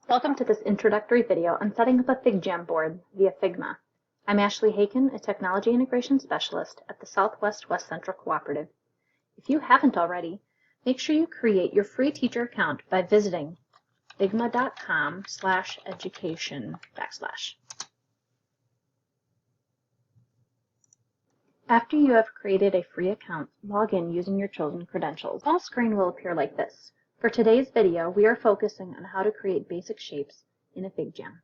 Welcome to this introductory video on setting up a FigJam board via Figma. I'm Ashley Haken, a Technology Integration Specialist at the Southwest West Central Cooperative. If you haven't already, make sure you create your free teacher account by visiting figma.com/education/. After you have created a free account, log in using your chosen credentials. The home screen will appear like this. For today's video, we are focusing on how to create basic shapes in a FigJam.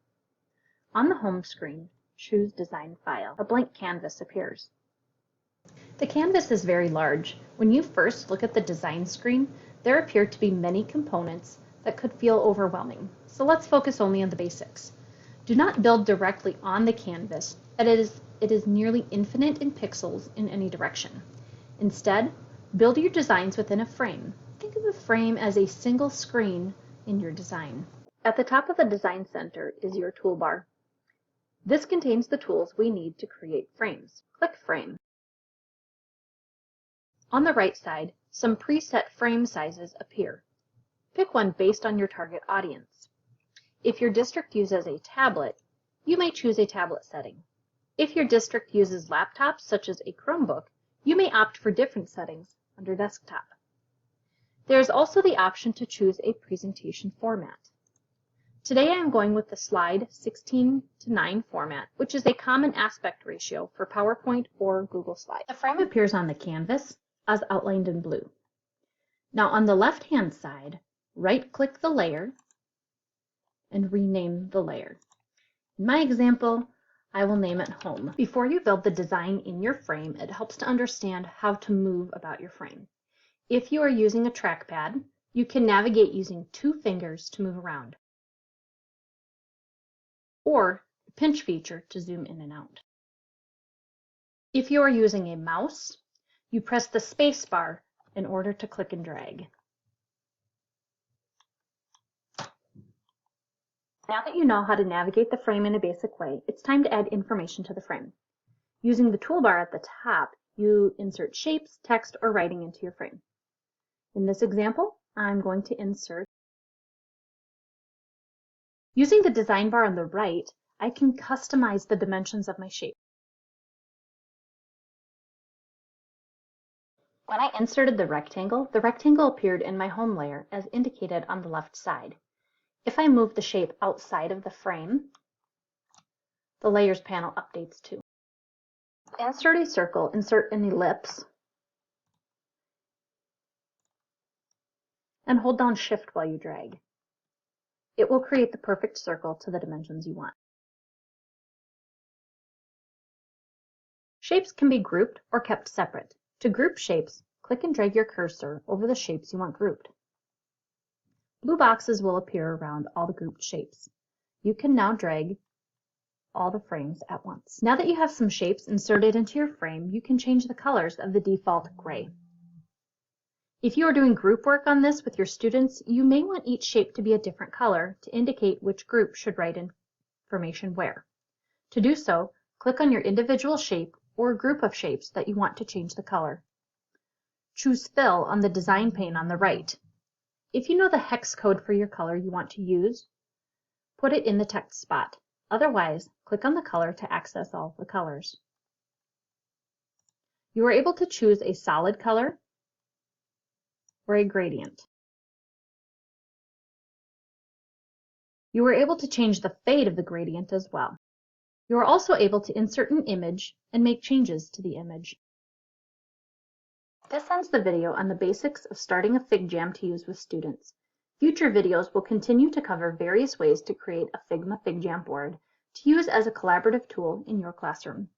On the home screen, choose Design File. A blank canvas appears. The canvas is very large. When you first look at the design screen, there appear to be many components that could feel overwhelming. So let's focus only on the basics. Do not build directly on the canvas, as it is nearly infinite in pixels in any direction. Instead, build your designs within a frame. Think of a frame as a single screen in your design. At the top of the design center is your toolbar. This contains the tools we need to create frames. Click Frame. On the right side, some preset frame sizes appear. Pick one based on your target audience. If your district uses a tablet, you may choose a tablet setting. If your district uses laptops such as a Chromebook, you may opt for different settings under desktop. There is also the option to choose a presentation format. Today I am going with the slide 16:9 format, which is a common aspect ratio for PowerPoint or Google Slides. The frame appears on the canvas as outlined in blue. Now on the left-hand side, right-click the layer and rename the layer. In my example, I will name it Home. Before you build the design in your frame, it helps to understand how to move about your frame. If you are using a trackpad, you can navigate using 2 fingers to move around, or the pinch feature to zoom in and out. If you are using a mouse, you press the space bar in order to click and drag. Now that you know how to navigate the frame in a basic way, it's time to add information to the frame. Using the toolbar at the top, you insert shapes, text, or writing into your frame. In this example, I'm going to insert. Using the design bar on the right, I can customize the dimensions of my shape. When I inserted the rectangle appeared in my home layer as indicated on the left side. If I move the shape outside of the frame, the Layers panel updates too. To insert a circle, insert an ellipse and hold down Shift while you drag. It will create the perfect circle to the dimensions you want. Shapes can be grouped or kept separate. To group shapes, click and drag your cursor over the shapes you want grouped. Blue boxes will appear around all the grouped shapes. You can now drag all the frames at once. Now that you have some shapes inserted into your frame, you can change the colors of the default gray. If you are doing group work on this with your students, you may want each shape to be a different color to indicate which group should write information where. To do so, click on your individual shape or group of shapes that you want to change the color. Choose Fill on the design pane on the right. If you know the hex code for your color you want to use, put it in the text spot. Otherwise, click on the color to access all the colors. You are able to choose a solid color or a gradient. You are able to change the fade of the gradient as well. You are also able to insert an image and make changes to the image. This ends the video on the basics of starting a FigJam to use with students. Future videos will continue to cover various ways to create a Figma FigJam board to use as a collaborative tool in your classroom.